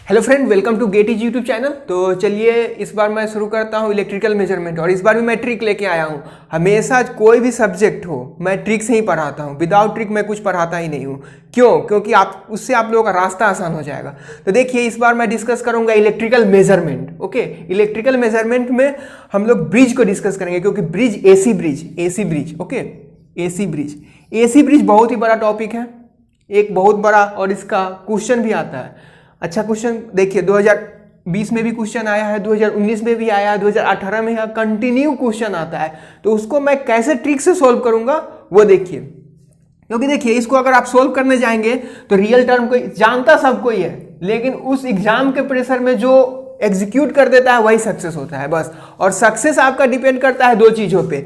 Hello friend, welcome to गेट इज YouTube channel. तो चलिए इस बार मैं शुरू करता हूँ इलेक्ट्रिकल मेजरमेंट, और इस बार भी मैं ट्रिक लेके आया हूँ। हमेशा कोई भी सब्जेक्ट हो मैं ट्रिक से ही पढ़ाता हूँ, विदाउट ट्रिक मैं कुछ पढ़ाता ही नहीं हूँ। क्यों? क्योंकि उससे आप लोगों का रास्ता आसान हो जाएगा। तो देखिए इस बार मैं डिस्कस करूँगा electrical measurement. Okay, electrical measurement में हम लोग ब्रिज को डिस्कस करेंगे, क्योंकि bridge AC bridge okay, AC bridge बहुत ही बड़ा टॉपिक है, एक बहुत बड़ा, और इसका क्वेश्चन भी आता है। अच्छा क्वेश्चन देखिए 2020 में भी क्वेश्चन आया है, 2019 में भी आया है, 2018 में है, कंटिन्यू क्वेश्चन आता है। तो उसको मैं कैसे ट्रिक से सॉल्व करूंगा वो देखिए, क्योंकि देखिए इसको अगर आप सॉल्व करने जाएंगे तो रियल टर्म को जानता सब कोई है, लेकिन उस एग्जाम के प्रेशर में जो एग्जीक्यूट कर देता है वही सक्सेस होता है बस। और सक्सेस आपका डिपेंड करता है दो चीजों पे,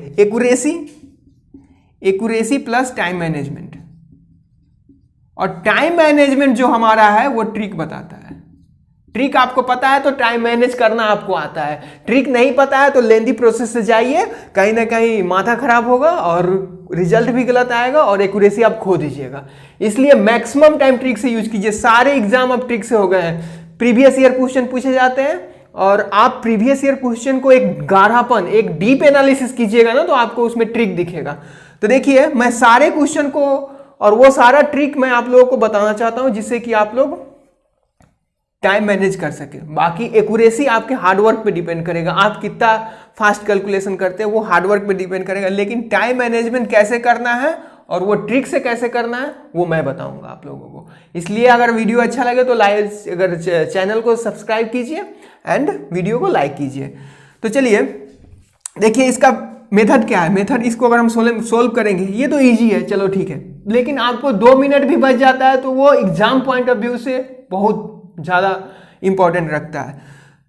एक्यूरेसी प्लस टाइम मैनेजमेंट। और टाइम मैनेजमेंट जो हमारा है वो ट्रिक बताता है। ट्रिक आपको पता है तो टाइम मैनेज करना आपको आता है, ट्रिक नहीं पता है तो लेंदी प्रोसेस से जाइए, कहीं ना कहीं माथा खराब होगा और रिजल्ट भी गलत आएगा और एक्यूरेसी आप खो दीजिएगा। इसलिए मैक्सिमम टाइम ट्रिक से यूज कीजिए। सारे एग्जाम अब ट्रिक से हो गए हैं, प्रीवियस ईयर क्वेश्चन पूछे जाते हैं, और आप प्रीवियस ईयर क्वेश्चन को एक गाढ़ापन, एक डीप एनालिसिस कीजिएगा ना, तो आपको उसमें ट्रिक दिखेगा। तो देखिए मैं सारे क्वेश्चन को और वो सारा ट्रिक मैं आप लोगों को बताना चाहता हूं, जिससे कि आप लोग टाइम मैनेज कर सके। बाकी एक्यूरेसी आपके हार्डवर्क पे डिपेंड करेगा, आप कितना फास्ट कैलकुलेशन करते हैं वो हार्डवर्क पे डिपेंड करेगा, लेकिन टाइम मैनेजमेंट कैसे करना है और वो ट्रिक से कैसे करना है वो मैं बताऊंगा आप लोगों को। इसलिए अगर वीडियो अच्छा लगे तो अगर चैनल को सब्सक्राइब कीजिए एंड वीडियो को लाइक कीजिए। तो चलिए देखिए इसका मेथड क्या है। मेथड इसको अगर हम सोल्व करेंगे, ये तो इजी है, चलो ठीक है, लेकिन आपको 2 मिनट भी बच जाता है तो वो एग्जाम पॉइंट ऑफ व्यू से बहुत ज़्यादा इंपॉर्टेंट रखता है।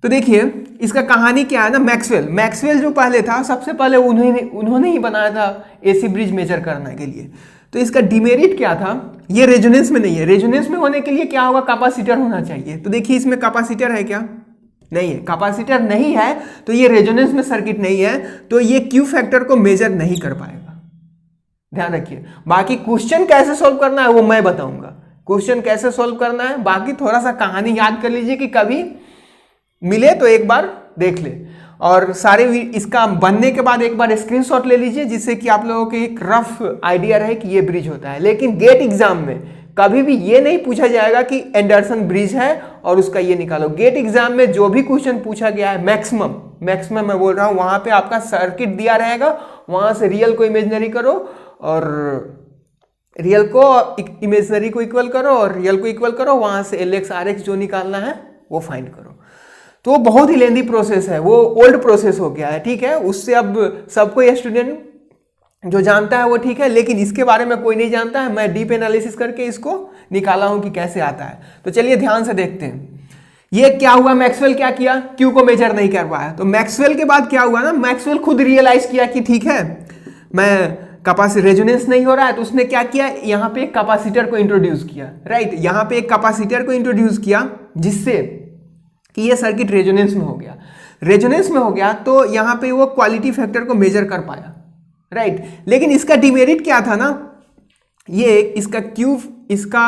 तो देखिए इसका कहानी क्या है ना, मैक्सवेल जो पहले था, सबसे पहले उन्होंने ही बनाया था एसी ब्रिज मेजर करने के लिए। तो इसका डिमेरिट क्या था, ये रेजोनेंस में नहीं है। रेजोनेंस में होने के लिए क्या होगा, कैपेसिटर होना चाहिए। तो देखिए इसमें कैपेसिटर है क्या? नहीं है। कैपेसिटर नहीं है तो ये रेजोनेंस में सर्किट नहीं है, तो ये क्यू फैक्टर को मेजर नहीं कर पाएगा। ध्यान रखिए। बाकी क्वेश्चन कैसे सॉल्व करना है वो मैं बताऊंगा, क्वेश्चन कैसे सॉल्व करना है। बाकी थोड़ा सा कहानी याद कर लीजिए कि कभी मिले तो एक बार देख ले, और सारे इसका बनने के बाद एक बार स्क्रीनशॉट ले लीजिए, जिससे कि आप लोगों को एक रफ आइडिया रहे कि ये ब्रिज होता है। लेकिन गेट एग्जाम में कभी भी ये नहीं पूछा जाएगा कि एंडरसन ब्रिज है और उसका ये निकालो। गेट एग्जाम में जो भी क्वेश्चन पूछा गया है, मैक्सिमम मैं बोल रहा हूं, वहां पे आपका सर्किट दिया रहेगा, वहां से रियल को इमेजिनरी करो और रियल को इमेजिनरी को इक्वल करो और रियल को इक्वल करो, वहां से LX RX जो निकालना है वो फाइंड करो। तो बहुत ही लेंदी प्रोसेस है, वो ओल्ड प्रोसेस हो गया है, ठीक है। उससे अब सबको स्टूडेंट जो जानता है वो ठीक है, लेकिन इसके बारे में कोई नहीं जानता है। मैं डीप एनालिसिस करके इसको निकाला हूं कि कैसे आता है। तो चलिए ध्यान से देखते हैं ये क्या हुआ। मैक्सवेल क्या किया, क्यू को मेजर नहीं कर पाया। तो मैक्सवेल के बाद क्या हुआ ना, मैक्सवेल खुद रियलाइज किया कि ठीक है मैं कैपेसिटर रेजोनेंस नहीं हो रहा है, तो उसने क्या किया, यहाँ पे एक कैपेसिटर को इंट्रोड्यूस किया। राइट, यहाँ पे एक कैपेसिटर को इंट्रोड्यूस किया, जिससे कि ये सर्किट रेजोनेंस में हो गया। रेजोनेंस में हो गया तो यहाँ पे वो क्वालिटी फैक्टर को मेजर कर पाया। राइट, लेकिन इसका डिमेरिट क्या था ना, ये इसका क्यू, इसका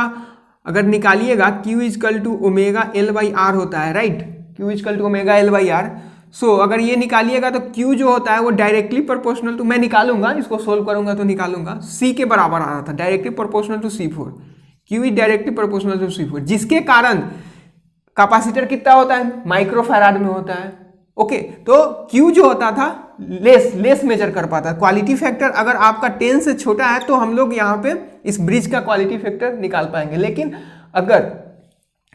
अगर निकालिएगा Q equal to omega L/R होता है। Right, Q equal to omega L/R। So अगर ये निकालिएगा तो Q जो होता है वो डायरेक्टली प्रोपोर्शनल टू, मैं निकालूंगा, इसको सोल्व करूंगा तो निकालूंगा, C के बराबर आ रहा था, directly proportional to C4। Q is directly proportional to C4, जिसके कारण कैपेसिटर कितना होता है, माइक्रोफैराड में होता है। ओके, तो Q जो होता था लेस मेजर कर पाता है। क्वालिटी फैक्टर अगर आपका 10 से छोटा है तो हम लोग यहाँ पे इस ब्रिज का क्वालिटी फैक्टर निकाल पाएंगे, लेकिन अगर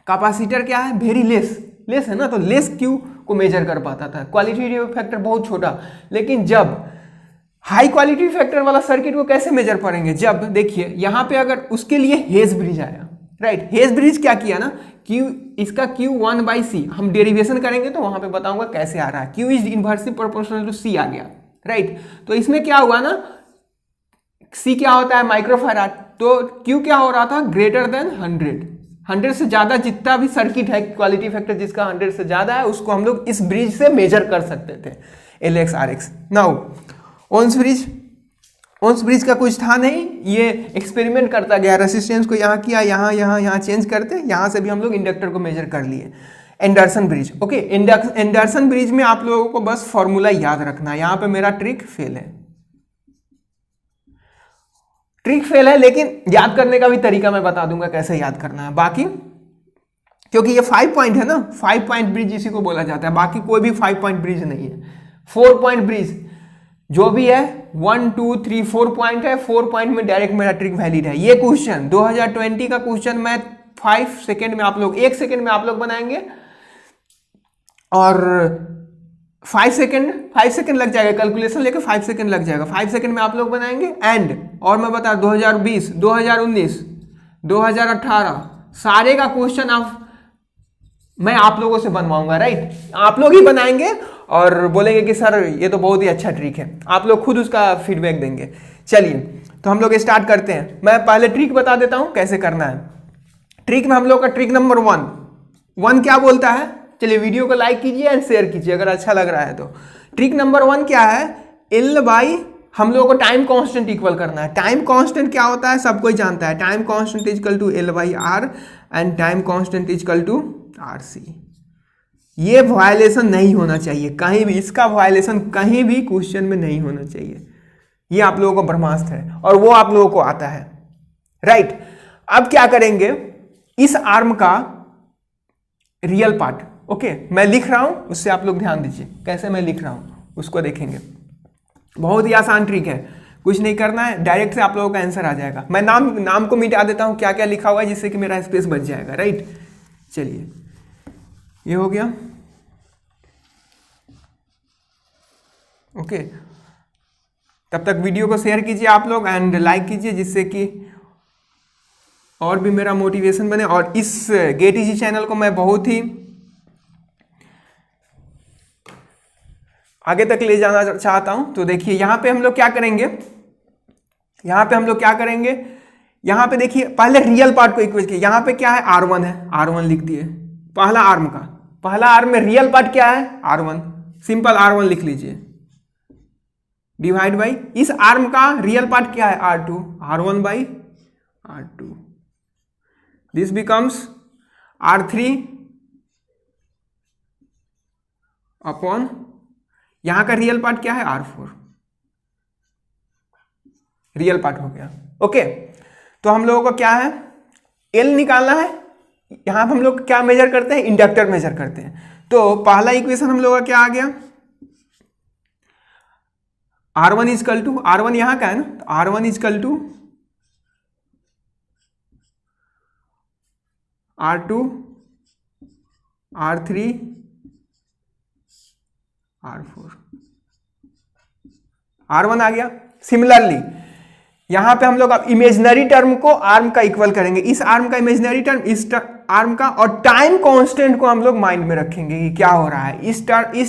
कैपेसिटर क्या है, वेरी लेस है ना, तो लेस Q को मेजर कर पाता था, क्वालिटी फैक्टर बहुत छोटा। लेकिन जब हाई क्वालिटी फैक्टर वाला सर्किट को कैसे मेजर करेंगे, जब देखिए यहाँ पे अगर उसके लिए हेज ब्रिज आया। राइट, हेज ब्रिज क्या किया ना, इसका Q1/C हम डेरिवेशन करेंगे तो वहां पे बताऊंगा कैसे आ रहा है। Q is inversely proportional to C आ गया। राइट, तो इसमें क्या हुआ ना, C क्या होता है, माइक्रोफैराड, तो Q क्या हो रहा था, ग्रेटर देन 100 से ज्यादा जितना भी सर्किट है, क्वालिटी फैक्टर जिसका 100 से ज्यादा है, उसको हम लोग इस ब्रिज से मेजर कर सकते थे, LX RX। Now Ohm's bridge, Ohm's bridge का कुछ था नहीं, ये एक्सपेरिमेंट करता गया, रेसिस्टेंस को यहाँ किया, यहाँ चेंज करते, यहाँ से भी हम लोग इंडक्टर को मेजर कर लिए। Anderson bridge, okay, Anderson bridge में आप लोगों को बस फॉर्मूला याद रखना है। यहाँ पे मेरा ट्रिक फेल है, लेकिन याद करने का भी तरीका मैं बता दूंगा कैसे याद करना है। बाकी क्योंकि ये 5 पॉइंट है ना, 5 पॉइंट ब्रिज इसी को बोला जाता है, बाकी कोई भी 5 पॉइंट ब्रिज नहीं है। 4 पॉइंट ब्रिज जो भी है, 1 2 3 4 पॉइंट है, 4 पॉइंट में डायरेक्ट मेरा ट्रिक वैलिड है। ये क्वेश्चन 2020 का क्वेश्चन मैं 5 सेकेंड में आप लोग 1 सेकेंड में आप लोग बनाएंगे, और 5 सेकेंड लग जाएगा, कैलकुलेशन लेके 5 सेकेंड लग जाएगा, 5 सेकेंड में आप लोग बनाएंगे। एंड और मैं बता 2020, 2019, 2018 सारे का क्वेश्चन मैं आप लोगों से बनवाऊंगा, राइट? आप लोग ही बनाएंगे और बोलेंगे कि सर ये तो बहुत ही अच्छा ट्रिक है, आप लोग खुद उसका फीडबैक देंगे। चलिए तो हम लोग स्टार्ट करते हैं। मैं पहले ट्रिक बता देता हूं कैसे करना है। ट्रिक में हम लोग का ट्रिक नंबर 1 क्या बोलता है, चलिए वीडियो को लाइक कीजिए एंड शेयर कीजिए अगर अच्छा लग रहा है तो। ट्रिक नंबर 1 क्या है, L बाई हम लोगों को टाइम कांस्टेंट इक्वल करना है। टाइम कांस्टेंट क्या होता है सब कोई जानता है, time constant equal to L by R and time constant equal to RC। ये वायलेशन नहीं होना चाहिए कहीं भी, इसका वायलेशन कहीं भी क्वेश्चन में नहीं होना चाहिए। ये आप लोगों को ब्रह्मास्त्र है और वो आप लोगों को आता है, राइट? अब क्या करेंगे, इस आर्म का रियल पार्ट, ओके मैं लिख रहा हूं, उससे आप लोग ध्यान दीजिए कैसे मैं लिख रहा हूं उसको देखेंगे। बहुत ही आसान ट्रिक है, कुछ नहीं करना है, डायरेक्ट से आप लोगों का आंसर आ जाएगा। मैं नाम को मिटा देता हूं क्या क्या लिखा हुआ है जिससे कि मेरा स्पेस बच जाएगा, राइट? चलिए ये हो गया, ओके। तब तक वीडियो को शेयर कीजिए आप लोग एंड लाइक कीजिए जिससे कि और भी मेरा मोटिवेशन बने। और इस गेट इजी चैनल को मैं बहुत ही आगे तक ले जाना चाहता हूं। तो देखिए यहां पे हम लोग क्या करेंगे, यहां पे देखिए पहले रियल पार्ट को इक्वेट किया। यहां पे क्या है, R1 है, R1 लिख दिए। पहला आर्म में रियल पार्ट क्या है, R1, सिंपल R1 लिख लीजिए, डिवाइड बाई इस आर्म का रियल पार्ट क्या है, R2, R1 by R2, this becomes R3 upon यहां का रियल पार्ट क्या है, R4, रियल पार्ट हो गया, ओके। तो हम लोगों को क्या है, L निकालना है। यहां पर हम लोग क्या मेजर करते हैं, इंडक्टर मेजर करते हैं। तो पहला इक्वेशन हम लोगों का क्या आ गया, R1 इजकल टू, R1 यहां का है ना, तो R1 equal to R2 R3 R4, R1 आ गया। सिमिलरली यहां पे हम लोग अब इमेजिनरी टर्म को आर्म का इक्वल करेंगे, इस आर्म का इमेजिनरी टर्म इस आर्म का, और टाइम कांस्टेंट को हम लोग माइंड में रखेंगे कि क्या हो रहा है। इस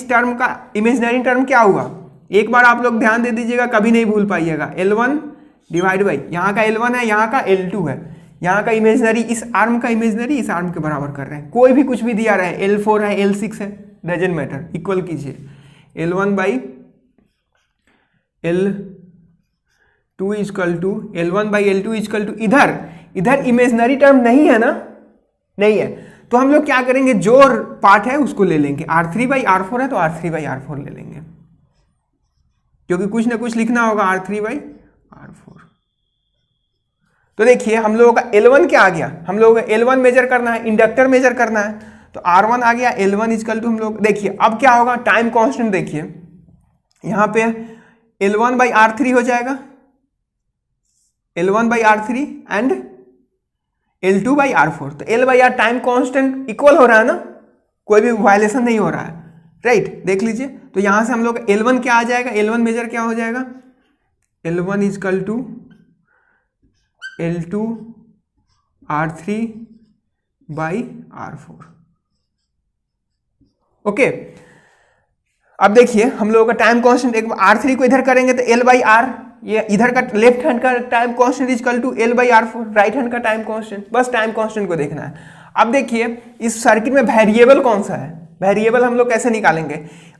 टर्म का इमेजिनरी टर्म क्या हुआ, एक बार आप लोग ध्यान दे दीजिएगा, कभी नहीं भूल पाइएगा। L1 डिवाइड बाई यहाँ का L1 है, यहाँ का L2 है, यहाँ का इमेजिनरी, इस आर्म का इमेजिनरी इस आर्म के बराबर कर रहे हैं। कोई भी कुछ भी दिया रहा है, L4 है, L6 है, डजेंट मैटर, इक्वल कीजिए। L1 by L2 equal to L1 by L2 equal to, इधर इमेजिनरी टर्म नहीं है ना, नहीं है, तो हम लोग क्या करेंगे, जो पार्ट है उसको ले लेंगे। R3 बाई R4 है तो R3 बाई R4 ले लेंगे, क्योंकि कुछ ना कुछ लिखना होगा, R3 बाई R4। तो देखिए हम लोगों का L1 क्या आ गया, हम लोगों को L1 मेजर करना है, इंडक्टर मेजर करना है, तो R1 आ गया। L1 इजकल टू हम लोग देखिए अब क्या होगा, टाइम कांस्टेंट देखिए यहां पे L1 बाई R3 हो जाएगा, L1 by R3 and L2 by R4। तो L by R time constant equal हो रहा है ना, कोई भी वायलेशन नहीं हो रहा है, राइट? देख लीजिए, तो यहां से हम लोग L1 क्या आ जाएगा, L1 मेजर क्या हो जाएगा, L1 equal to L2 R3 by R4, okay. अब देखिए हम लोगों का टाइम कांस्टेंट, एक R3 को इधर करेंगे तो L बाई R, ये इधर का लेफ्ट हैंड का time constant equal to L by R4, right hand का टाइम कांस्टेंट, बस टाइम कांस्टेंट को देखना है। अब देखिए इस सर्किट में वेरिएबल कौन सा है, वेरिएबल हम लोग कैसे निकालेंगे,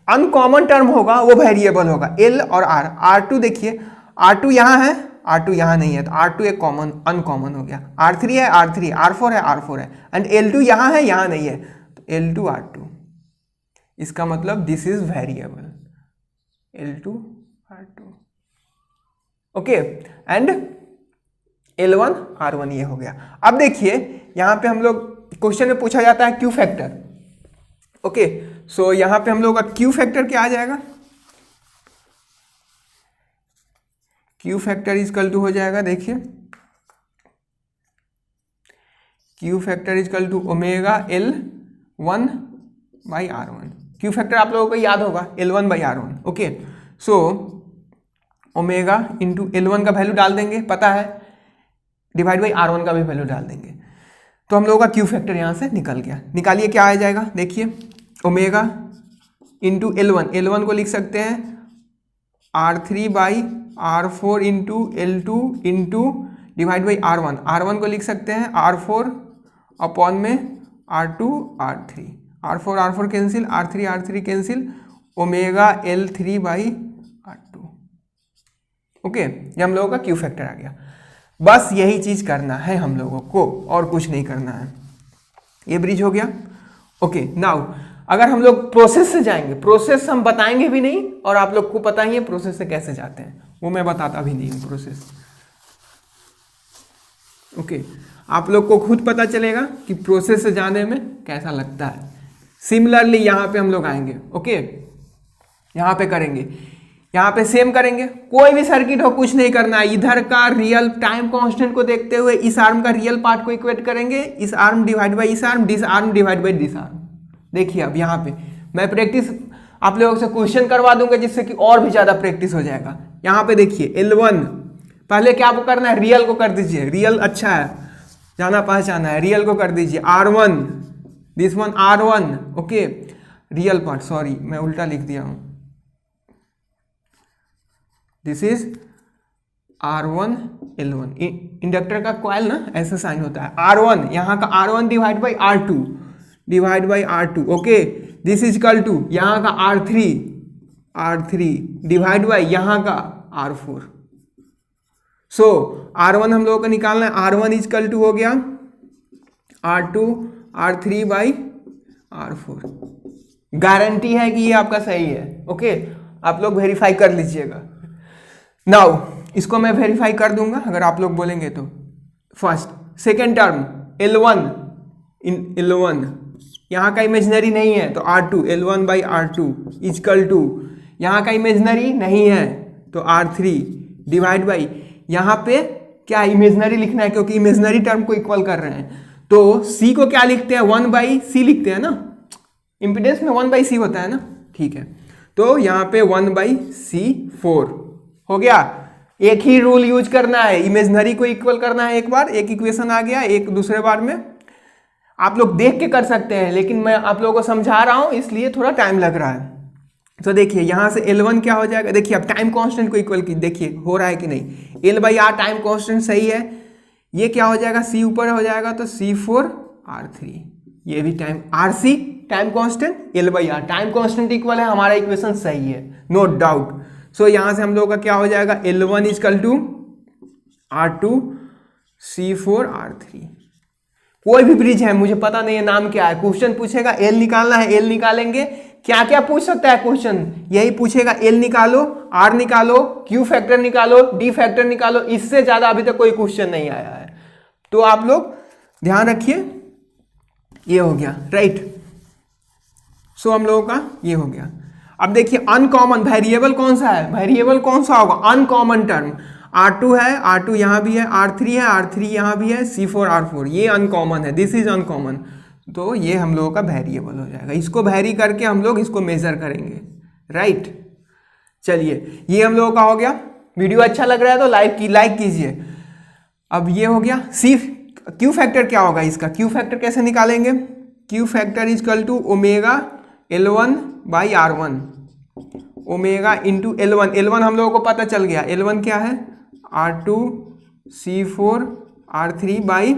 अनकॉमन टर्म होगा वो वेरिएबल होगा, L और R। R2 देखिए, R2 यहाँ है, R2 यहाँ नहीं है, तो R2 एक कॉमन अनकॉमन हो गया। R3 है R3, R4 है R4 है, एंड L2 यहाँ है यहाँ नहीं है, तो L2 R2। इसका मतलब this is variable L2 R2। Okay, and L1 R1 ये हो गया। अब देखिए यहाँ पे हम लोग क्वेश्चन में पूछा जाता है क्यू फैक्टर। ओके, सो यहाँ पे हम लोग का क्यू फैक्टर क्या आ जाएगा, क्यू फैक्टर इजकल टू हो जाएगा, देखिए Q factor equal to omega L1 by R1। Q factor आप लोगों को याद होगा L1 by R1। Okay, so omega into L1 का वैल्यू डाल देंगे, पता है, डिवाइड बाई R1 का भी वैल्यू डाल देंगे, तो हम लोगों का क्यू फैक्टर यहाँ से निकल गया। निकालिए क्या आ जाएगा, देखिए ओमेगा इंटू L1 को लिख सकते हैं R3 by R4 into L2 into divide by R1 को लिख सकते हैं R4 अपॉन में R2 R4 cancel, R3 cancel, omega L3 by R2। Okay, ये हम लोगों का क्यू फैक्टर आ गया। बस यही चीज करना है हम लोगों को, और कुछ नहीं करना है। ये ब्रिज हो गया। ओके, नाउ अगर हम लोग प्रोसेस से जाएंगे, प्रोसेस हम बताएंगे भी नहीं, और आप लोग को पता ही है प्रोसेस से कैसे जाते हैं, वो मैं बताता भी नहीं हूँ प्रोसेस। ओके, आप लोग को खुद पता चलेगा कि प्रोसेस से जाने में कैसा लगता है। सिमिलरली यहाँ पे हम लोग आएंगे। ओके, यहाँ पे करेंगे, यहाँ पे सेम करेंगे, कोई भी सर्किट हो कुछ नहीं करना है। इधर का रियल टाइम कांस्टेंट को देखते हुए इस आर्म का रियल पार्ट को इक्वेट करेंगे, इस आर्म डिवाइड बाई इस arm, this arm divide by this arm. देखिए अब यहाँ पे मैं प्रैक्टिस आप लोगों से क्वेश्चन करवा दूंगा, जिससे कि और भी ज्यादा प्रैक्टिस हो जाएगा। यहाँ पे देखिए L1, पहले क्या आपको करना है, रियल को कर दीजिए, रियल अच्छा है, जाना पहचाना है, रियल को कर दीजिए R1, this one R1। Okay, real part, sorry मैं उल्टा लिख दिया हूं, this is R1 L1। Inductor का कॉइल ना ऐसा साइन होता है, R1 यहाँ का R1 divide by R2 okay, this is equal to यहाँ का R3 डिवाइड बाई यहाँ का R4। सो R1 हम लोगों को निकालना है, R1 इज इक्वल टू हो गया R3 बाई R4। गारंटी है कि ये आपका सही है। ओके, आप लोग वेरीफाई कर लीजिएगा। नाउ इसको मैं वेरीफाई कर दूंगा अगर आप लोग बोलेंगे तो। फर्स्ट सेकेंड टर्म L1 यहाँ का इमेजिनरी नहीं है, तो R2 L1 by R2 equal to, यहाँ का इमेजिनरी नहीं है तो R3 डिवाइड बाई, यहाँ पे क्या इमेजिनरी लिखना है क्योंकि इमेजिनरी टर्म को इक्वल कर रहे हैं, तो C को क्या लिखते हैं 1 बाई C लिखते हैं ना, इम्पीडेंस में 1 बाई C होता है ना, ठीक है, तो यहाँ पे 1 बाई C4 हो गया। एक ही रूल यूज करना है, इमेजिनरी को इक्वल करना है, एक बार एक इक्वेशन आ गया, एक दूसरे बार में आप लोग देख के कर सकते हैं, लेकिन मैं आप लोगों को समझा रहा हूं इसलिए थोड़ा टाइम लग रहा है। तो देखिए यहां से L1 क्या हो जाएगा, देखिए अब टाइम कांस्टेंट को इक्वल की, देखिए हो रहा है कि नहीं, L by R time constant सही है, ये क्या हो जाएगा C ऊपर हो जाएगा तो C4 R3, ये भी time RC time constant, L by R time constant equal है, हमारा इक्वेशन सही है, नो डाउट। सो यहां से हम लोगों का क्या हो जाएगा L1 equal to R2 C4 R3। कोई भी ब्रिज है, मुझे पता नहीं है नाम क्या है, क्वेश्चन पूछेगा L निकालना है, L निकालेंगे, क्या क्या पूछ सकता है क्वेश्चन, यही पूछेगा L निकालो, R निकालो, Q फैक्टर निकालो, D फैक्टर निकालो, इससे ज्यादा अभी तक कोई क्वेश्चन नहीं आया है। तो आप लोग ध्यान रखिए, ये हो गया राइट। सो हम लोगों का ये हो गया। अब देखिए अनकॉमन वेरिएबल कौन सा है, वेरिएबल कौन सा होगा, अनकॉमन टर्म R2 है, R2 यहाँ भी है, R3 है, R3 यहाँ भी है, C4 R4, ये अनकॉमन है, दिस इज अनकॉमन, तो ये हम लोगों का वेरिएबल हो जाएगा। इसको वेरी करके हम लोग इसको मेजर करेंगे, राइट। चलिए ये हम लोगों का हो गया। वीडियो अच्छा लग रहा है तो लाइक कीजिए। अब ये हो गया। क्यू फैक्टर क्या होगा इसका, क्यू फैक्टर कैसे निकालेंगे, Q factor equal to omega L1 by R1, omega into L1 हम लोगों को पता चल गया, L1 क्या है R2 C4 R3 by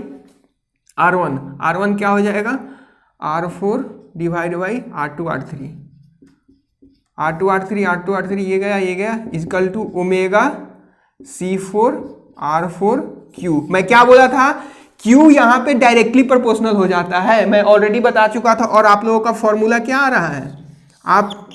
R1 क्या हो जाएगा R4 divide by R2 R3, ये गया इजकल टू ओमेगा C4R4Q। मैं क्या बोला था, Q यहाँ पे डायरेक्टली प्रोपोर्शनल हो जाता है, मैं ऑलरेडी बता चुका था। और आप लोगों का फॉर्मूला क्या आ रहा है, आप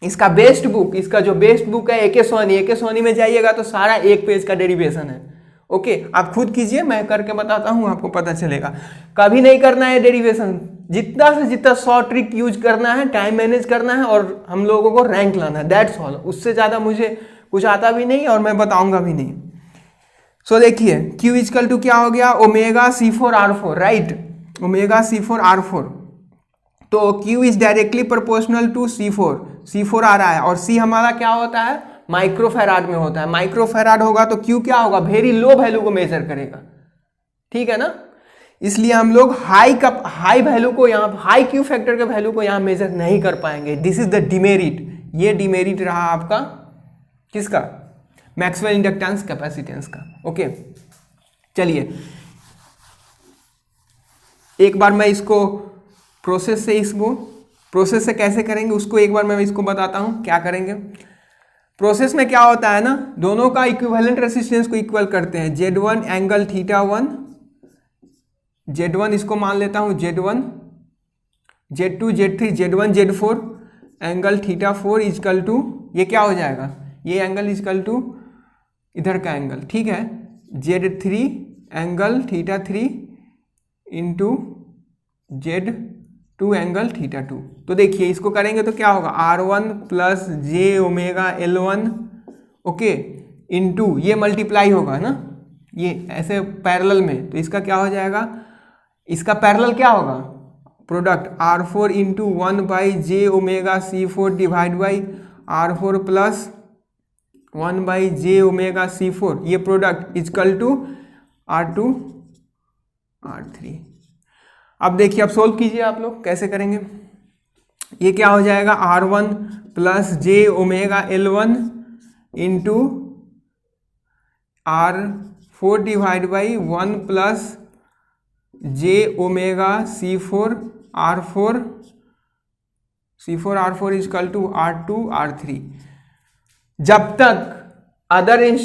इसका बेस्ट बुक, इसका जो बेस्ट बुक है एके सोनी में जाइएगा तो सारा एक पेज का डेरिवेशन है। ओके, आप खुद कीजिए, मैं करके बताता हूँ, आपको पता चलेगा। कभी नहीं करना है डेरिवेशन, जितना से जितना 100 ट्रिक यूज करना है, टाइम मैनेज करना है और हम लोगों को रैंक लाना है, दैट्स ऑल। उससे ज़्यादा मुझे कुछ आता भी नहीं और मैं बताऊंगा भी नहीं। सो देखिए Q इक्वल टू क्या हो गया, omega C4R4, right, omega C4R4। तो Q is directly proportional to C4 आ रहा है और C हमारा क्या होता है, माइक्रोफैराड में होता है। माइक्रोफैराड होगा तो Q क्या होगा, वेरी लो वैल्यू को मेजर करेगा, ठीक है ना। इसलिए हम लोग हाई वैल्यू को यहाँ, हाई Q फैक्टर के वैल्यू को यहाँ मेजर नहीं कर पाएंगे। दिस इज द डिमेरिट, ये डिमेरिट रहा आपका किसका, मैक्सवेल इंडक्टेंस कैपेसिटेंस का। ओके, चलिए एक बार मैं इसको प्रोसेस से कैसे करेंगे उसको एक बार मैं इसको बताता हूं क्या करेंगे। प्रोसेस में क्या होता है ना, दोनों का इक्विवेलेंट रेसिस्टेंस को इक्वल करते हैं। Z1 एंगल θ1, Z1 इसको मान लेता हूं Z1, Z2 Z3, Z1 Z4 angle θ4 is equal to, ये क्या हो जाएगा, ये एंगल इजकल टू इधर का एंगल, ठीक है, Z3 angle θ3 into Z2 angle θ2। तो देखिए इसको करेंगे तो क्या होगा, R1 plus J omega L1, okay, into ये मल्टीप्लाई होगा ना, ये ऐसे पैरेलल में, तो इसका क्या हो जाएगा, इसका पैरेलल क्या होगा, product R4 into 1 by J omega C4 divide by R4 plus 1 by J omega C4, ये product is equal to R2 R3। अब देखिए, अब सोल्व कीजिए आप लोग, कैसे करेंगे। ये क्या हो जाएगा, R1 plus J omega L1 into R4 divide by 1 plus J omega C4 R4 equal to R2 R3। जब तक अदर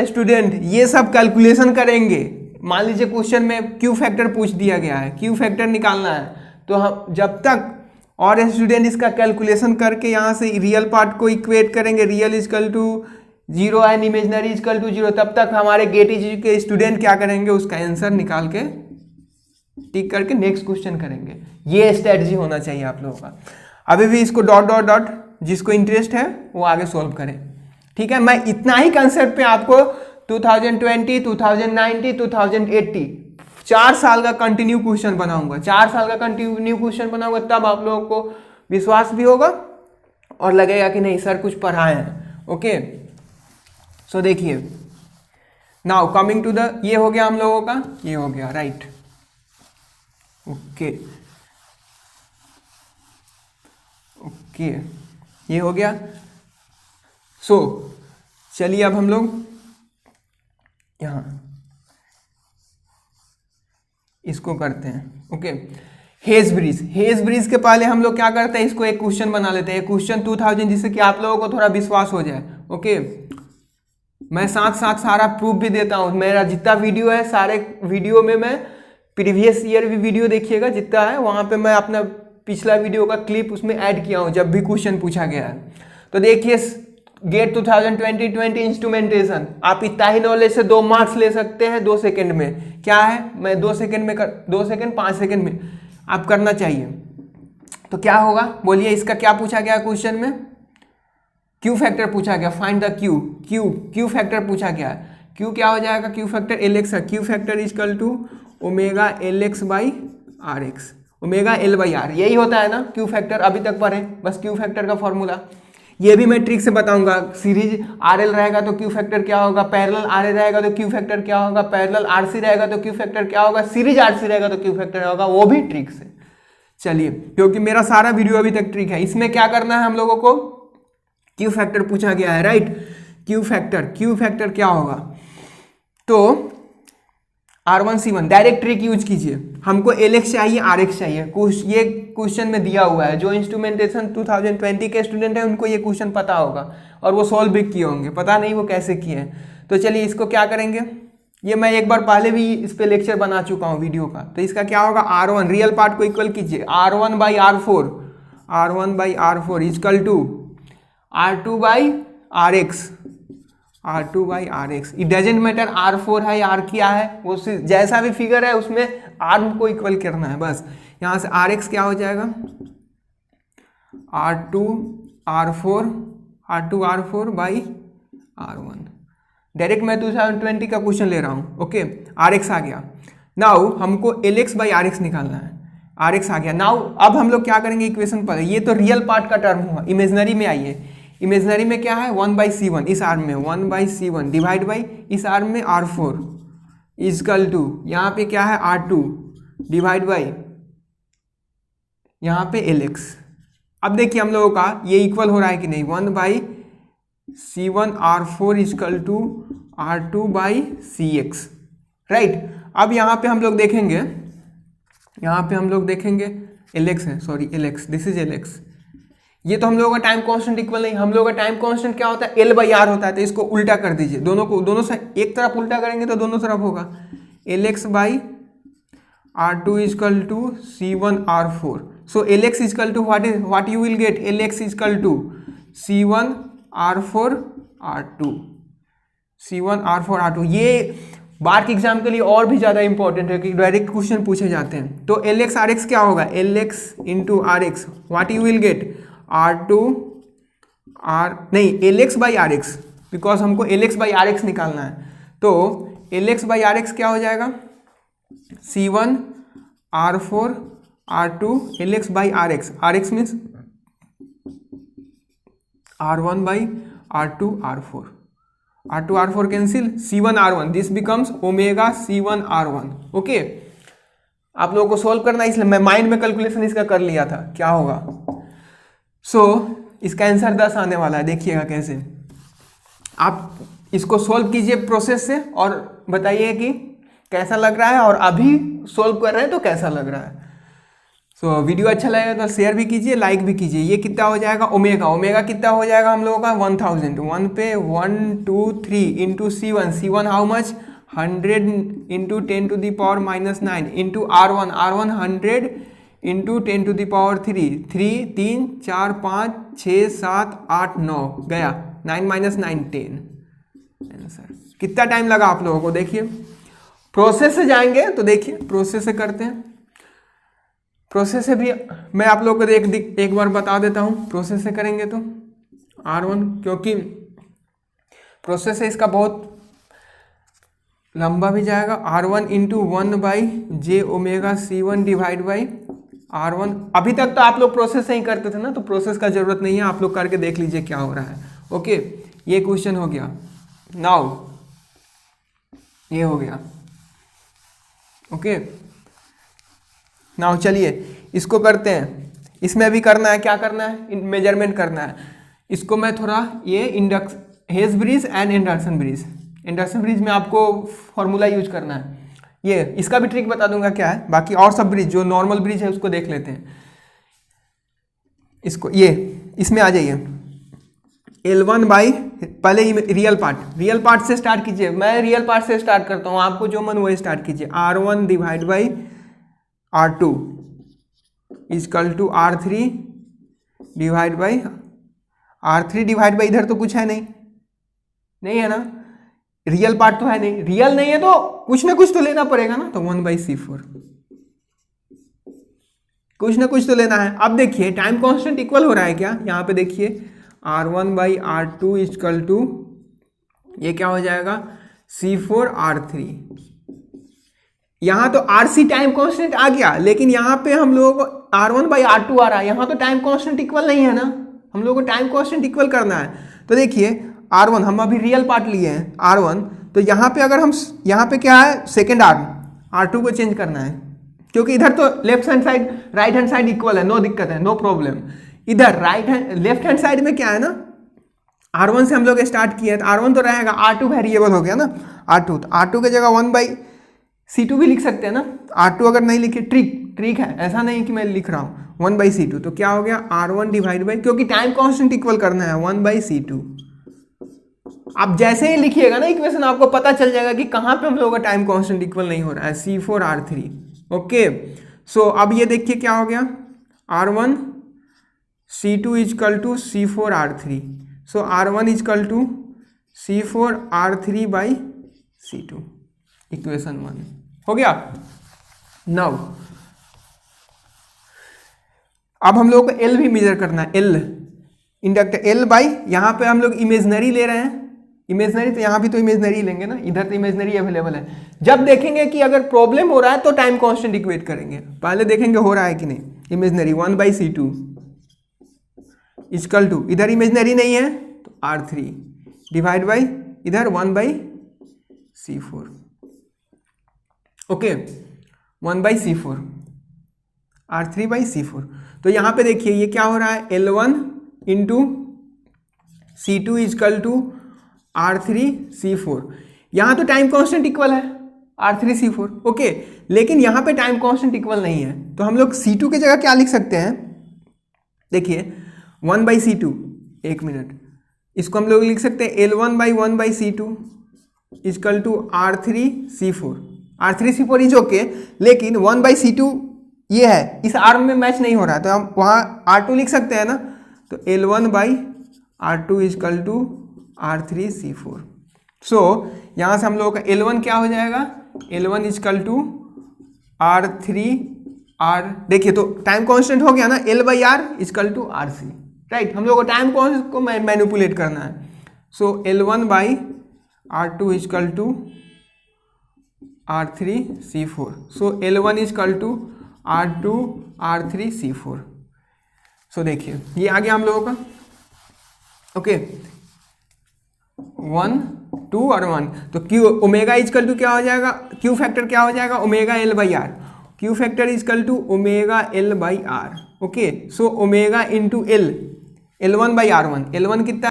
स्टूडेंट ये सब कैलकुलेशन करेंगे, मान लीजिए क्वेश्चन में Q फैक्टर पूछ दिया गया है, Q फैक्टर निकालना है, तो हम जब तक और स्टूडेंट इसका कैलकुलेशन करके यहाँ से रियल पार्ट को इक्वेट करेंगे, real equal to 0 and imaginary equal to 0, तब तक हमारे गेट इज के स्टूडेंट क्या करेंगे, उसका आंसर निकाल के टिक करके नेक्स्ट क्वेश्चन करेंगे। ये स्ट्रेटजी होना चाहिए आप लोगों का। अभी भी इसको डॉट डॉट डॉट, जिसको इंटरेस्ट है वो आगे सोल्व करें, ठीक है। मैं इतना ही कंसेप्ट पे आपको 2020, 2090, 2080 4 साल का कंटिन्यू क्वेश्चन बनाऊंगा, 4 साल का कंटिन्यू क्वेश्चन बनाऊंगा, तब आप लोगों को विश्वास भी होगा और लगेगा कि नहीं सर कुछ पढ़ाए हैं। ओके, सो देखिए, नाउ कमिंग टू द, ये हो गया हम लोगों का, ये हो गया, राइट, ओके, ये हो गया। सो चलिए अब हम लोग यहां इसको करते हैं। ओके, हेज ब्रिज के पहले हम लोग क्या करते हैं, इसको एक क्वेश्चन बना लेते हैं, क्वेश्चन 2000, जिससे कि आप लोगों को थोड़ा विश्वास हो जाए। ओके, मैं साथ साथ सारा प्रूफ भी देता हूं, मेरा जितना वीडियो है सारे वीडियो में मैं प्रीवियस ईयर भी वीडियो देखिएगा जितना है, वहां पे मैं अपना पिछला वीडियो का क्लिप उसमें ऐड किया हूं जब भी क्वेश्चन पूछा गया है। तो देखिए, गेट 2020 इंस्ट्रूमेंटेशन, आप इतना ही नॉलेज से 2 मार्क्स ले सकते हैं 2 सेकंड में। क्या है, मैं 2 सेकंड में 2 सेकंड 5 सेकंड में आप करना चाहिए। तो क्या होगा बोलिए, इसका क्या पूछा गया क्वेश्चन में, क्यू फैक्टर पूछा गया, फाइंड द क्यू फैक्टर पूछा गया। क्यू क्या हो जाएगा, क्यू फैक्टर LX है, Q factor equal to omega LX by RX, omega L by R, यही होता है ना क्यू फैक्टर, अभी तक पढ़े बस क्यू फैक्टर का फॉर्मूला। ये भी मैं ट्रिक से बताऊंगा, सीरीज RL रहेगा तो क्यू फैक्टर क्या होगा, पैरेलल RL रहेगा तो क्यू फैक्टर क्या होगा, पैरेलल RC रहेगा तो क्यू फैक्टर क्या होगा, सीरीज RC रहेगा तो क्यू फैक्टर होगा, वो भी ट्रिक से। चलिए, क्योंकि मेरा सारा वीडियो अभी तक ट्रिक है, इसमें क्या करना है हम लोगों को, क्यू फैक्टर पूछा गया है, राइट, क्यू फैक्टर क्या होगा, तो R1C1 डायरेक्ट ट्रिक यूज कीजिए, हमको LX चाहिए, RX चाहिए। ये क्वेश्चन में दिया हुआ है, जो इंस्ट्रूमेंटेशन 2020 के स्टूडेंट हैं उनको ये क्वेश्चन पता होगा और वो सॉल्व भी किए होंगे, पता नहीं वो कैसे किए हैं। तो चलिए इसको क्या करेंगे, ये मैं एक बार पहले भी इस पे लेक्चर बना चुका हूँ वीडियो का। तो इसका क्या होगा, R1 रियल पार्ट को इक्वल कीजिए, R1 by R4, R1 by R4 equal to R2 by RX, R2 by RX। It doesn't matter R4 है या R क्या है, वो जैसा भी फिगर है उसमें R को इक्वल करना है बस। यहाँ से RX क्या हो जाएगा, R2 R4 by R1। Direct मैं 2020 का क्वेश्चन ले रहा हूँ। ओके, RX आ गया। नाउ हमको LX बाई RX निकालना है, RX आ गया। नाउ अब हम लोग क्या करेंगे, इक्वेशन पर, ये तो रियल पार्ट का टर्म हुआ, इमेजनरी में आइए। इमेजनरी में क्या है, 1/C1 इस आर्म में, 1/C1 डिवाइड बाई इस आर्म में R4 इजकल टू यहाँ पे क्या है R2 डिवाइड बाई यहाँ पे LX। अब देखिए हम लोगों का ये इक्वल हो रहा है कि नहीं, 1/C1 R4 equal to R2 by CX, right. अब यहाँ पे हम लोग देखेंगे, LX है, sorry LX, this is LX। ये तो हम लोगों का टाइम कांस्टेंट इक्वल नहीं, हम लोगों का टाइम कांस्टेंट क्या होता है, L/R होता है। तो इसको उल्टा कर दीजिए, दोनों से एक तरफ उल्टा करेंगे तो दोनों तरफ होगा LX by R2 equal to C1 R4। So LX equal to what you will get, LX equal to C1 R4 R2। ये बार के एग्जाम के लिए और भी ज़्यादा इंपॉर्टेंट है कि डायरेक्ट क्वेश्चन पूछे जाते हैं। तो LX RX क्या होगा, LX into RX, what you will get LX by RX, because हमको LX बाई RX निकालना है। तो LX बाई RX क्या हो जाएगा, C1 R4 R2 LX by RX, RX means R1 by R2 R4 cancel, C1 R1, this becomes omega C1 R1। Okay, आप लोगों को सोल्व करना, इसलिए मैं माइंड में कैलकुलेशन इसका कर लिया था क्या होगा। सो इसका आंसर 10 आने वाला है, देखिएगा कैसे। आप इसको सोल्व कीजिए प्रोसेस से और बताइए कि कैसा लग रहा है, और अभी सोल्व कर रहे हैं तो कैसा लग रहा है। सो वीडियो अच्छा लगेगा तो शेयर भी कीजिए, लाइक भी कीजिए। ये कितना हो जाएगा, ओमेगा कितना हो जाएगा हम लोगों का 1000, 1 पे 1 2 3 into C1 how much 100 into 10 to the power -9 into R1 100 into 10 to the power 3 3 4 5 6 7 8 9 गया, 9 - 9 10 आंसर। कितना टाइम लगा आप लोगों को, देखिए प्रोसेस से जाएंगे तो देखिए प्रोसेस से करते हैं। प्रोसेस से भी मैं आप लोगों को एक बार बता देता हूँ, प्रोसेस से करेंगे तो R1, क्योंकि प्रोसेस है इसका बहुत लंबा भी जाएगा। R1 into 1/j omega C1 divide by R1। अभी तक तो आप लोग प्रोसेस से ही करते थे ना, तो प्रोसेस का जरूरत नहीं है, आप लोग करके देख लीजिए क्या हो रहा है। ओके, ये क्वेश्चन हो गया। नाउ ये हो गया। ओके, नाउ चलिए इसको करते हैं। इसमें भी करना है, क्या करना है, मेजरमेंट करना है। इसको मैं थोड़ा ये hedge bridge and induction bridge में आपको फॉर्मूला यूज करना है। ये इसका भी ट्रिक बता दूंगा क्या है, बाकी और सब ब्रिज जो नॉर्मल ब्रिज है उसको देख लेते हैं। इसको ये इसमें आ जाइए, L1 बाई, पहले ही रियल पार्ट से स्टार्ट कीजिए। मैं रियल पार्ट से स्टार्ट करता हूँ, आपको जो मन वही स्टार्ट कीजिए। R1 divide by R2 equal to R3 divide by इधर तो कुछ है नहीं है ना, रियल पार्ट तो है नहीं, रियल नहीं है तो कुछ ना कुछ तो लेना पड़ेगा ना, तो 1/C4 कुछ ना कुछ तो लेना है। अब देखिए टाइम कांस्टेंट इक्वल हो रहा है क्या, यहाँ पे देखिए R1 by R2 equal to ये क्या हो जाएगा C4 R3। यहाँ तो RC टाइम कांस्टेंट आ गया, लेकिन यहाँ पे हम लोगों को R1 बाई R2 आ रहा है, यहाँ तो टाइम कांस्टेंट इक्वल नहीं है ना, हम लोगों को टाइम कांस्टेंट इक्वल करना है। तो देखिए R1 हम अभी रियल पार्ट लिए हैं R1, तो यहाँ पे अगर हम यहाँ पे क्या है सेकेंड आर्म R2 को चेंज करना है, क्योंकि इधर तो left hand side right hand side equal है, नो दिक्कत है, नो प्रॉब्लम। इधर लेफ्ट हैंड साइड में क्या है ना, R1 से हम लोग स्टार्ट किए तो R1 तो रहेगा, R2 वेरिएबल हो गया ना R2, तो R2 की जगह 1/, C2 भी लिख सकते हैं ना, R2 अगर नहीं लिखे, ट्रिक है, ऐसा नहीं कि मैं लिख रहा हूँ 1/C2, तो क्या हो गया R1 डिवाइड बाई, क्योंकि टाइम कांस्टेंट इक्वल करना है 1/C2। आप जैसे ही लिखिएगा ना इक्वेशन आपको पता चल जाएगा कि कहाँ पे हम लोगों का टाइम कांस्टेंट इक्वल नहीं हो रहा है, C4R3। ओके, सो अब ये देखिए क्या हो गया, R1 C2 equal to C4R3, so R1 equal to C4R3 by C2, equation 1 हो गया। नाउ अब हम लोग को L भी मेजर करना है, L इंडक्टर L बाई, यहाँ पे हम लोग इमेजनरी ले रहे हैं, इमेजनरी तो यहाँ भी तो इमेजनरी लेंगे ना, इधर तो इमेजनरी अवेलेबल है। जब देखेंगे कि अगर प्रॉब्लम हो रहा है तो टाइम कांस्टेंट इक्वेट करेंगे, पहले देखेंगे हो रहा है कि नहीं। इमेजनरी 1/C2 इजकल टू, इधर इमेजनरी नहीं है तो R3 डिवाइड बाई इधर 1/C4, ओके 1/C4, R3/C4। तो यहाँ पे देखिए ये क्या हो रहा है, L1 into C2 equal to R3C4। यहाँ तो टाइम कांस्टेंट इक्वल है R3C4, ओके, लेकिन यहाँ पे टाइम कांस्टेंट इक्वल नहीं है, तो हम लोग C2 की जगह क्या लिख सकते हैं, देखिए 1/C2, एक मिनट, इसको हम लोग लिख सकते हैं L1/1/C2 is equal to R3C4। R3C4 is okay, लेकिन 1/C2 ये है, इस आर्म में मैच नहीं हो रहा है, तो हम वहाँ R2 लिख सकते हैं ना, तो L1/R2 इजकल टू R3C4। सो यहाँ से हम लोगों का L1 क्या हो जाएगा, L1 इजकल टू R3R, देखिए तो टाइम कांस्टेंट हो गया ना, L/R is equal to RC, right. हम लोगों को टाइम कांस्टेंट को मैनिपुलेट करना है, so L1/R2 equal to R3C4, so L1 equal to R2 R3C4। So देखिए ये आ गया हम लोगों का, ओके 1 2 और 1, तो Q ओमेगा इजकल टू क्या हो जाएगा, Q फैक्टर क्या हो जाएगा, omega L/R, Q factor equal to omega L/R, okay. So omega into L, L1/R1, L1 कितना